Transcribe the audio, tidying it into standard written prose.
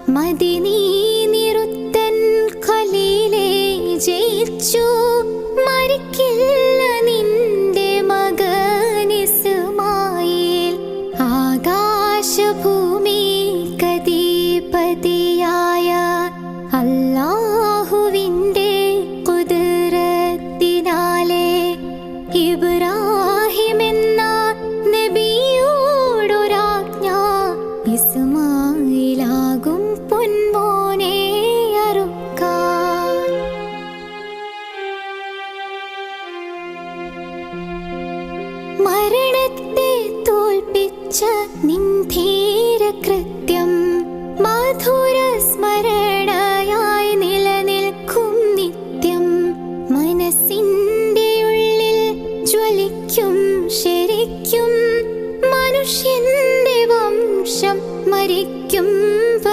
മദിനീ നിറുത്തൻ ഖലീലെ ജയിച്ചു മരിക്കില്ല നിന്റെ മകൻ ഇസ്മായിൽ. ആകാശഭൂമി കദീപതിയായ അല്ലാഹുവിൻ്റെ ഖുദ്റത്തിനാലെ ഇബ്രാഹിം എന്ന നബിയോടൊരാജ്ഞ ഇസ്മായിലാകും പൊന്മോ